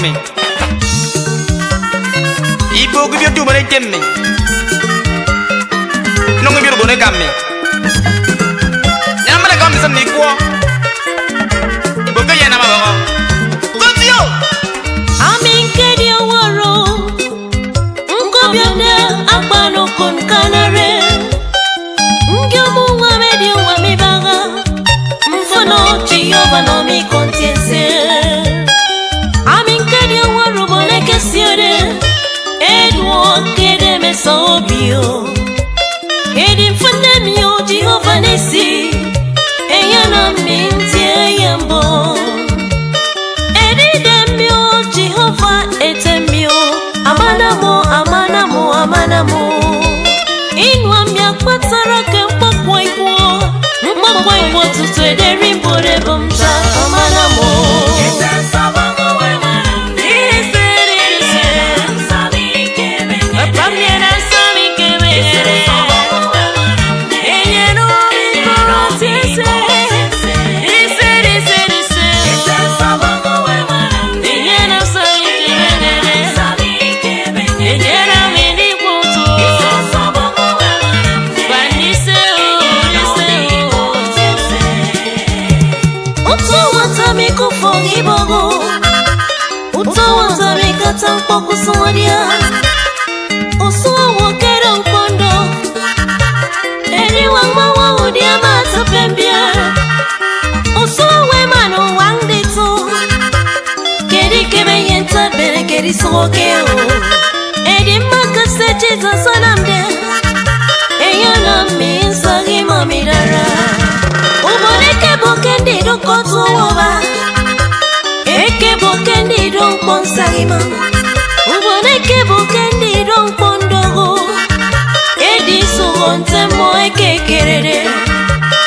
me. Ibo give you 2 minutes me. No give you go na me. Nyamala kam sam ni ko. Ibo ke yana ma ba. Go yo. Amin kedio woro. Ngo biode akpano kon kanare. Ngyomu wa medio wa mi baga. Mfono Jehovah no mi contiese. Amin kedio woro boneke siode. Edwo kede me sobio. Edim fundemio Jehovah nesi. Eyana minti eyambo. Edidemio Jehovah etemio. Amanamo, amanamo, amanamo. Inwa mya kwatara kempo kwa ikwo. Mkwa ikwo tutu ederi mbore bumcha. Amanamo. Tampoco soaria Osua wakera upondo Eri wangmawa udia mata pembia Osua wemano wangdito Keri kebe yenta bere keri sokeo Eri makase Jesus onamde Eyana minsa gima mirara Uboneke bokendi rukotu oba Eke bokendi rumponsa gima Uboneke bokendi rompondogo Edi suwonte mo eke kerere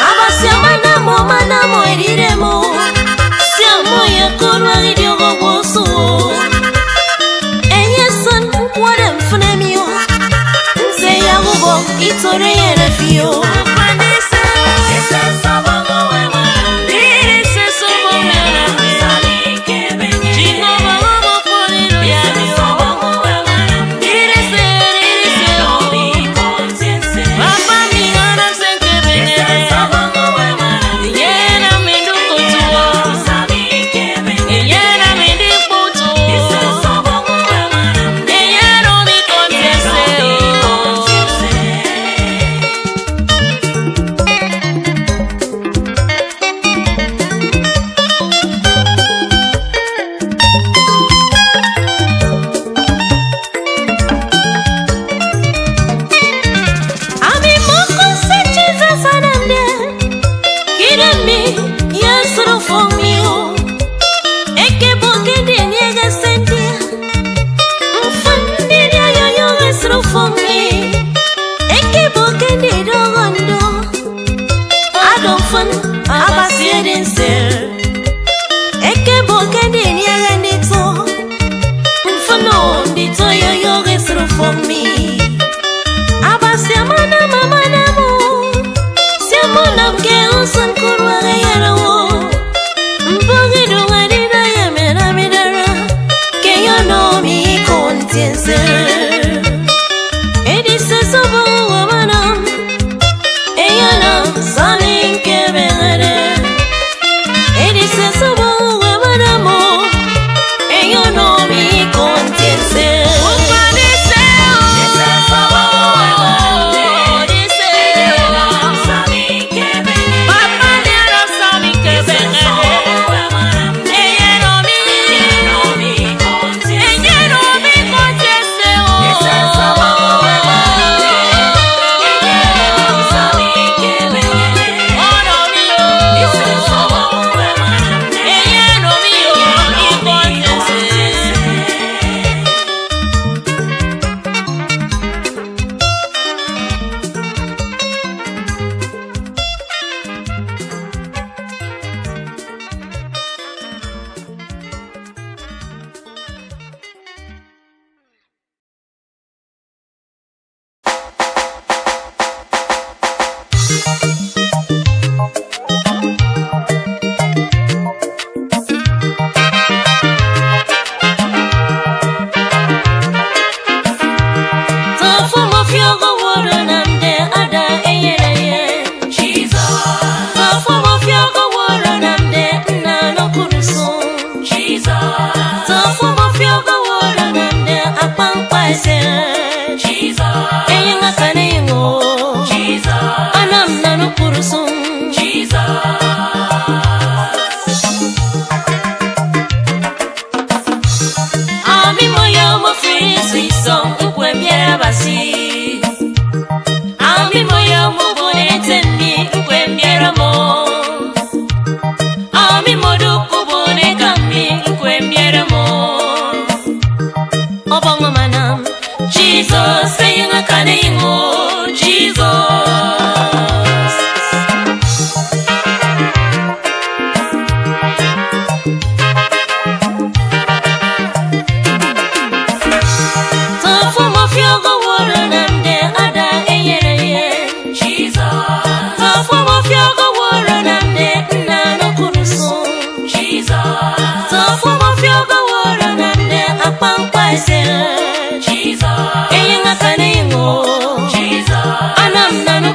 Abasi amanamo manamo eriremo Siamo ya korwa idiogo wosu Enyeson kwade mfunemio Nse ya gubo itore yere fio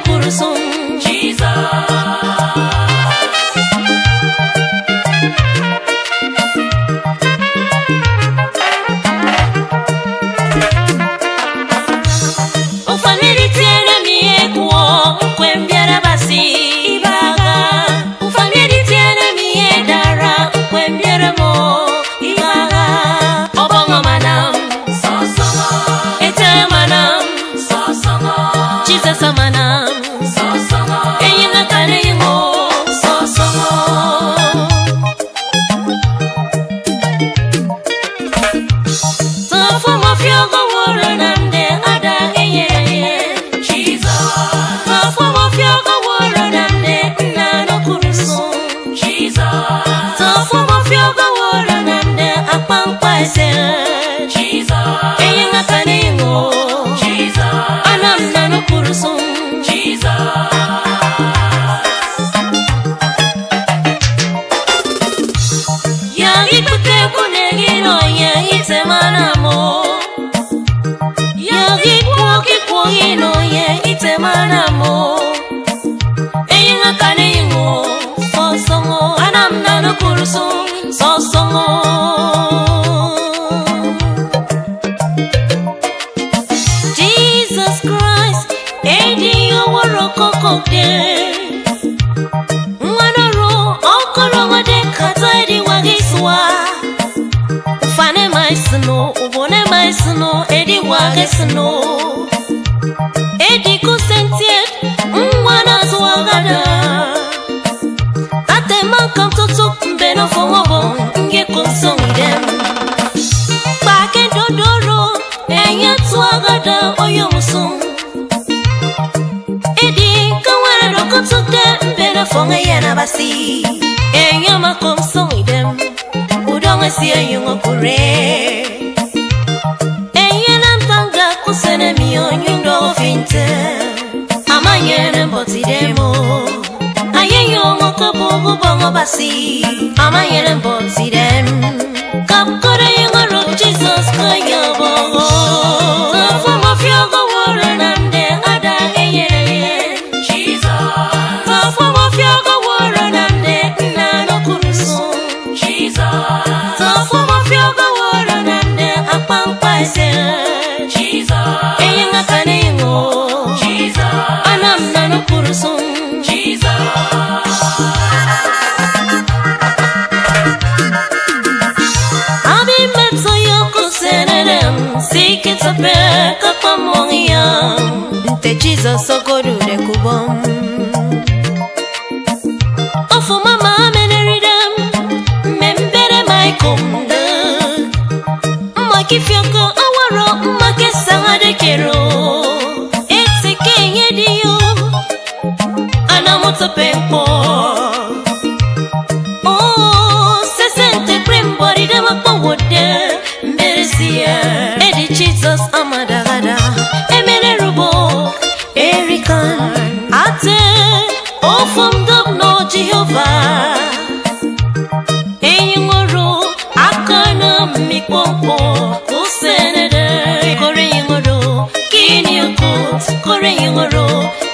kurusum Jesus Christ, Eddie, you were a cocoa day. Wanaro, Okoro, de Katadi, Wagiswa. Fane my snow, One my snow, Eddie Wagasno. Eddie Cosentiet, Mwana Swagada. At the man come to talk, Beno for Mobo, get consum them. Back and Dodoro, and yet Swagada, or your musum. Eddie, come on, look up to them, Beno for my Yanabasi. And Yama come song with them. Udonga see a young pure. Kusene miyo nyundo finte amanyene mboti demo ayeyo mokobo bongo basi amanyene mboti dem kapkore yengoro Jesus kaya bongo fama fiogo woro nande ada eyeye Jesus fama fiogo woro nande nano kurusu Jesus fama fiogo woro nande apampa ese Jesus so go do the kubom. Oh for mama meneridam, membere my kumda. Makifyoko awaro, makesa de kero. It's a king edio, anamoto pempo. Oh, se sente primbori de makawode, meresia. Eddie Jesus amadagada, emenerubo. Ate, oh from the no Jehovah. Eyingoro, akana mikpompo, usenede. Kore yingoro, kini ukut. Kore yingoro,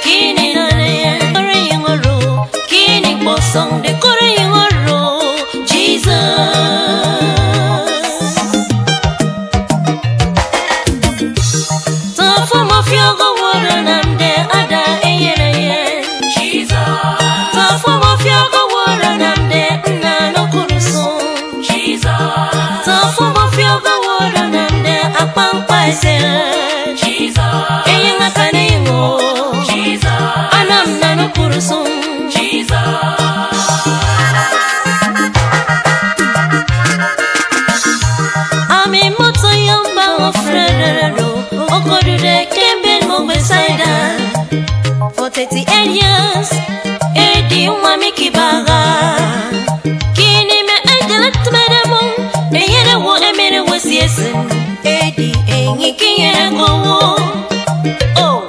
kini nane. Kore yingoro, kini bosong de. Kore yingoro, Jesus. The form of your word and Jesus, Eyanga Kanemo, Jesus, Anam Nano Kurusum, Jesus. Ami moto yamba ofreno, Okodu de Kembe mo beside 38 years, Eddie Wami Kibaga. Kini me engelet medemo, Eyene wo emene was yesin. Eddie, Engi go. Oh,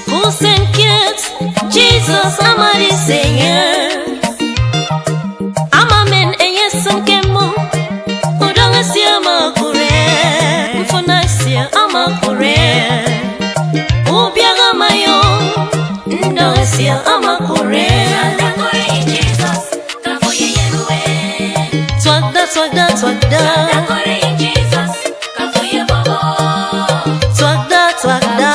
who sent kids? Jesus, Amari Savior. I'm a man, and yes, some camo. Who don't see a makure? For nice year, I'm a kure. Who biaga mayo. Dosia amakore. Twagda, twagda, twagda. Twagda, twagda.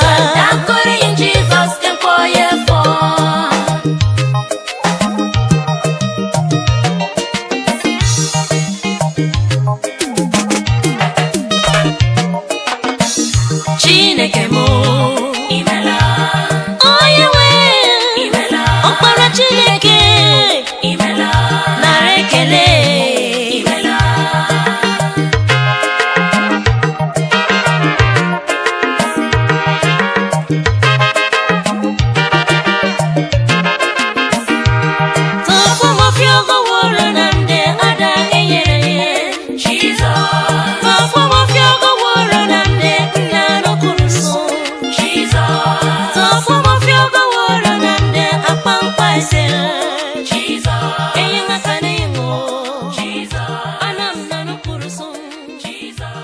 Chineke mo imela. Oye we imela. Okpara Chineke imela. Narekele imela. Tofu mafiogo woro nande ada enyere Jesus. Tofu mafiogo woro nande nano kuruso Jesus. Tofu mafiogo woro nande apampa esera Jesus. Eyenga kane yengo Jesus. Anam nano kuruso Jesus.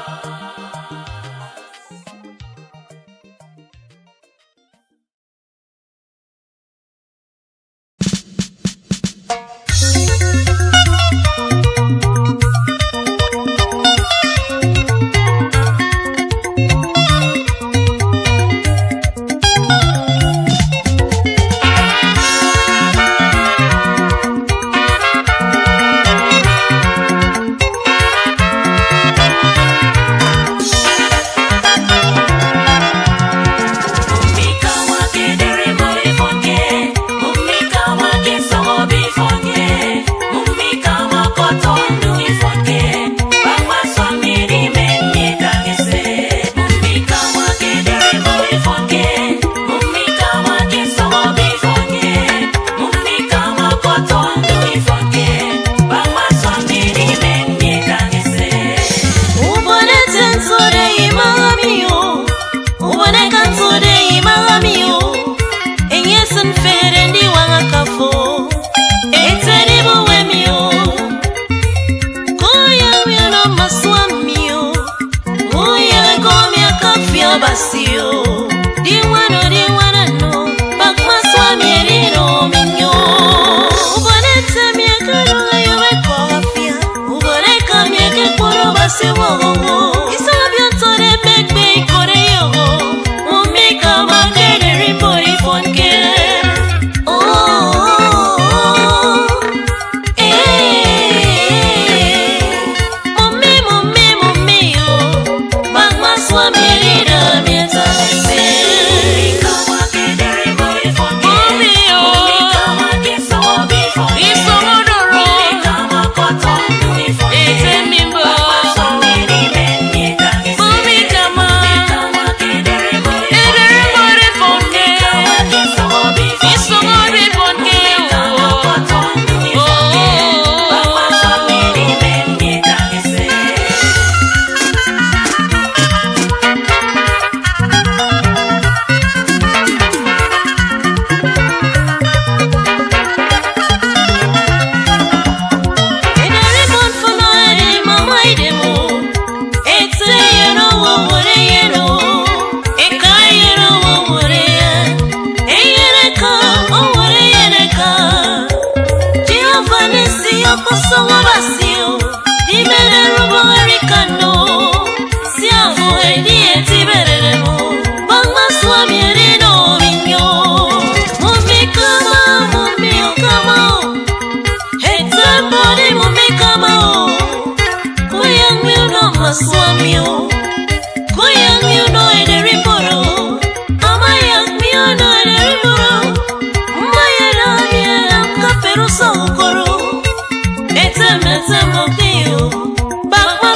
Basio diwano no bagma swami erino minyo ubonetse miekero yewe kofia uboneka mieke koro basiwo isabia tore begbe kore yo umika magere ribori fonke Mummi yo bagma swami erino Swamio, Koyang you know the riporo, Amayang me no the riporo, Mayala Capero Sokoro, it's a messam of you, Bakma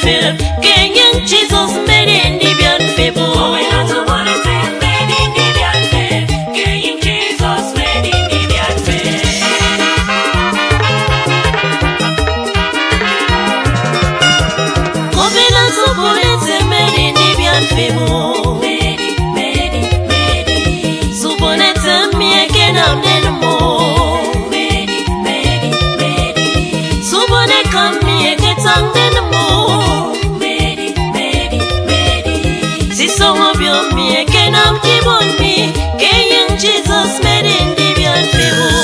film. Kenyan Jesus made in the beyond fable. Covenant of Bonete made in the beyond film. Kenyan Jesus made in the beyond film. Covenant of Bonete made in the beyond fable. Made it. Subonete me again I'm then more. Made it. Subone come me again I'm then more. Made it. Siso obio me again I'm keep on me. Kenyan Jesus made in the beyond fable.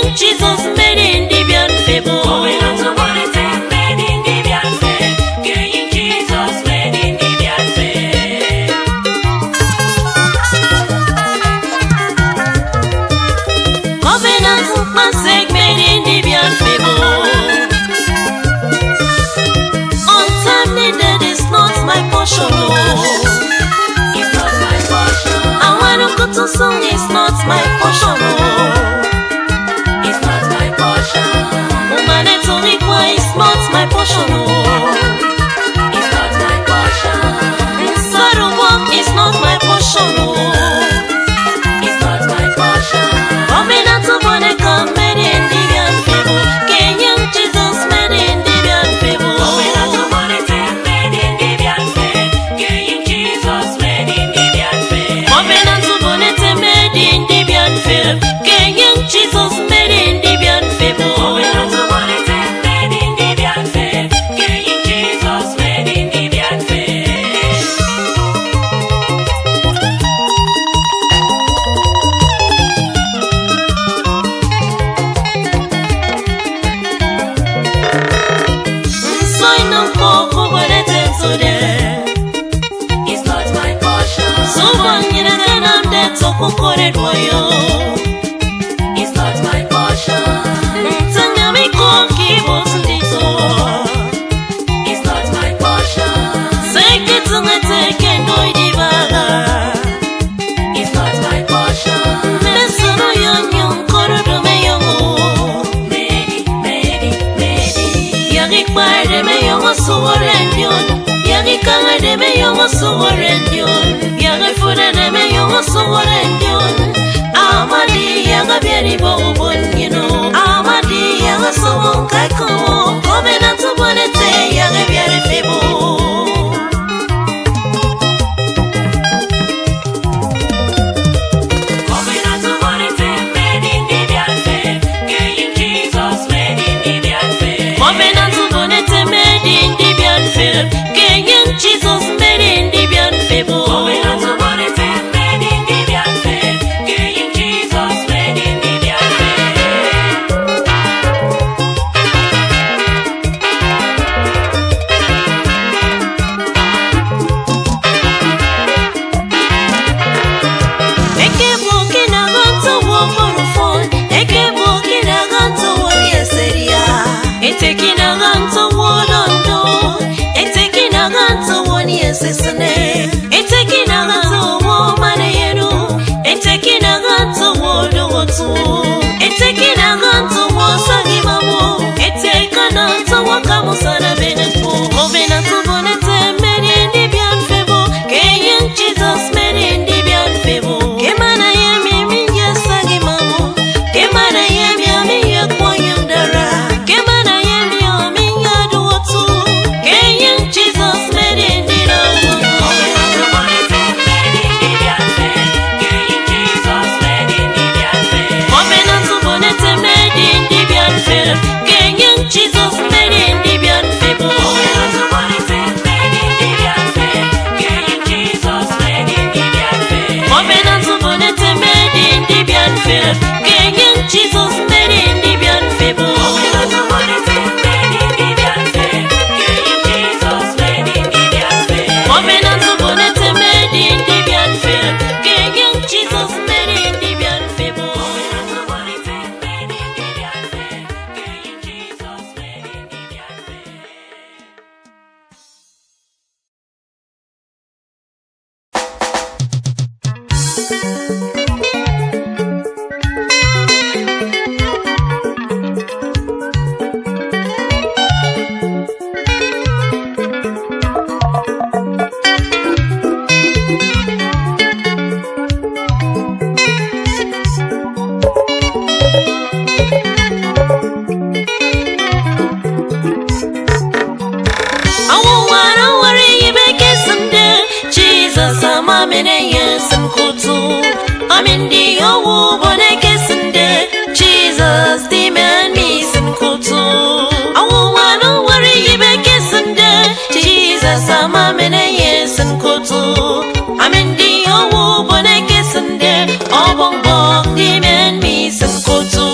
Jesus made in the beyond fable. Covenant of Bonete made in the beyond film. Kenyan Jesus made in the beyond film. Covenant of Masek made in the beyond fable. Untimely death is not my portion. It's not my portion. I want to go to song is not my portion. It's not my portion. Woman it's only quiet is not my portion. It's not my portion. Sorrow walk is not my portion. It's not my portion. Covenant of Boneka made in the beyond fable. Kenyan Jesus made in the beyond fable. Covenant of Bonete made in the beyond film. Kenyan Jesus made in the beyond film. Covenant of Boneta made in the beyond fable. Kenyan Jesus made in the beyond fable. Covenant of Bonete made in the beyond film. Kenyan Jesus made in the beyond film. Soy no poco bonete sode. It's not my portion. Suban yina ganam de toko kore doyo. It's not my portion. Tanya mi koki bosndito. It's not my portion. Seke tunga teke noi divaga. It's not my portion. Mesono yon koro do me yongo. Made it. Yagi kware me yongo suwarendion. Yagi kanga de me yongo suwarendion. Yagi fuda de me yongo suwarendion. Amadi yaga bieri bo ubonyino. Amadi yaga somo kako. Covenant of Bonete yaga bieri febo. Covenant of Bonete made in the beyond film. Kenyan Jesus made in the beyond film. Covenant of Bonete made in the beyond fable. Kenyan Jesus made in the beyond fable. Covenant of Bonete made in the beyond film. Kenyan Jesus made in the beyond film. Eke boki na ganto wo morofon. Eke boki na ganto wo yeseria. Eteki na ganto wo dondo. Eteki na ganto wo yesesene. Eteki na ganto wo maneyenu. Eteki na ganto wo dogotu. Eteki na ganto wo sagimamo. Eteka na ganto wo kamusana benefu. Covenant of Bonete made in the beyond fable. Kenyan Jesus made in the beyond fable. Kemana yemi minya sagimamo. Kemana yemi aminya kwanyandara. Kemana yemi aminya duotu. Kenyan Jesus made in the Covenant of Bonete made in the beyond film. Kenyan Jesus made in the beyond film. Covenant of Bonete made in the beyond fable. Kenyan Jesus made in the beyond fable. Covenant of Bonete made in the beyond film. Kenyan Jesus made in the beyond film. Covenant of Bonete made in the mene yesin kutu. Amin di owu bone kesinde. Jesus di men misin kutu. Awu wanu wari yibe kesinde. Jesus ama mene yesin kutu. Amin di owu bone kesinde. Obong bong di men misin kutu.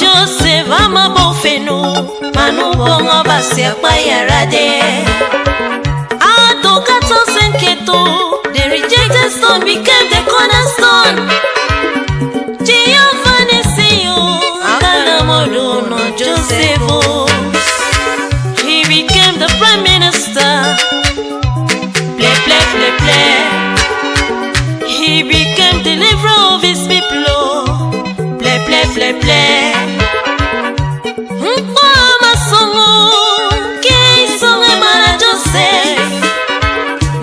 Joseph ama bofenu manu bongo basia payarade. Ato kato senketo, the rejected stone became the cornerstone. Jehovah Nissi, Akanamodo no Joseph. He became the prime minister. Play, play, play, play. He became the deliverer of his people. Play, play, play, play. Mama songo, ke songo mana Joseph.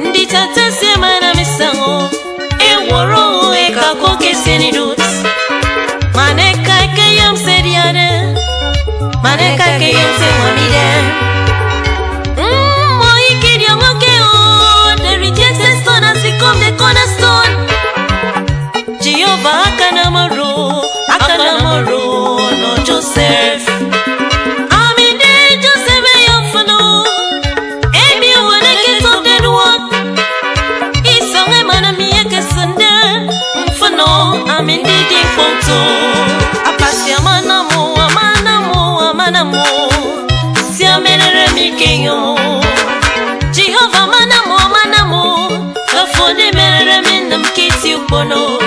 Ndita tesi mana misango. E woro e kako ke senidut. Maneka ke yam seriade. Maneka ke yam se wamide. Moi kiri yango ke o. The rejected stone has become the cornerstone. Jehovah Akanamoro, no Joseph. Aminde Joseph yofano. Emi wone ke to den one. Isonge mana miye ke sende. Mfano aminde di foto. Apasi amanamo. Si amenere mi kenyo. Jehovah manamo. Gafone mere mi nam kiti. si upono.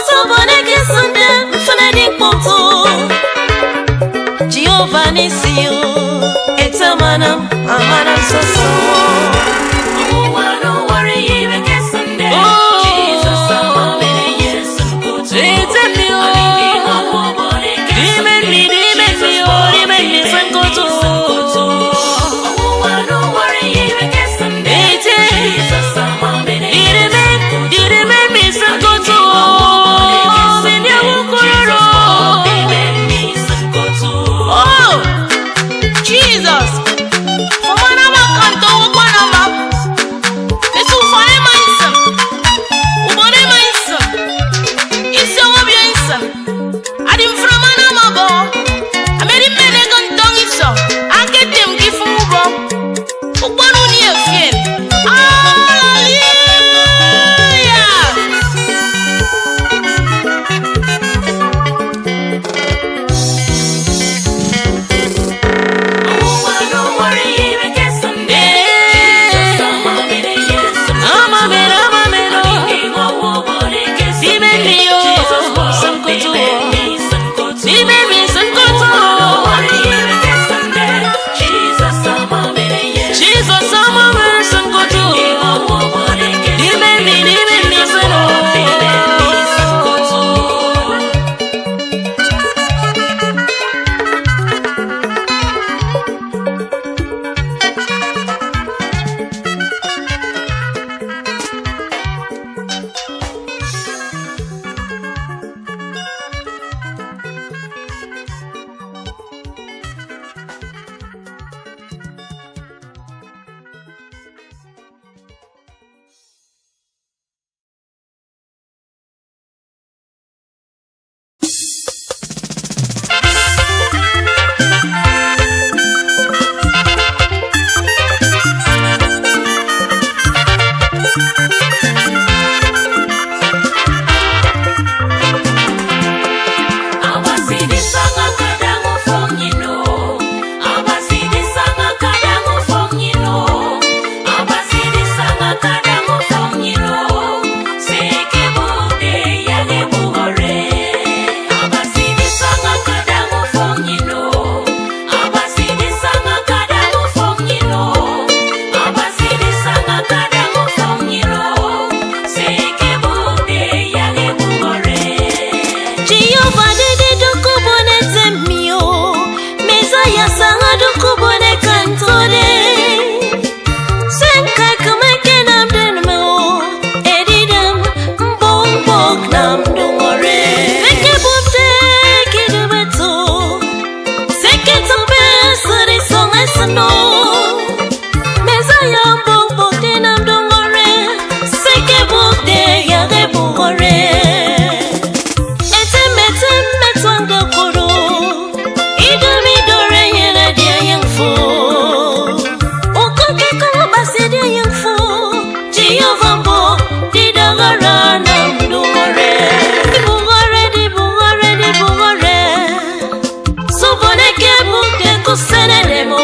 Sobone ke sunde mfana di poto. Jehovah Nissi etamanam amanam soso. Senelemo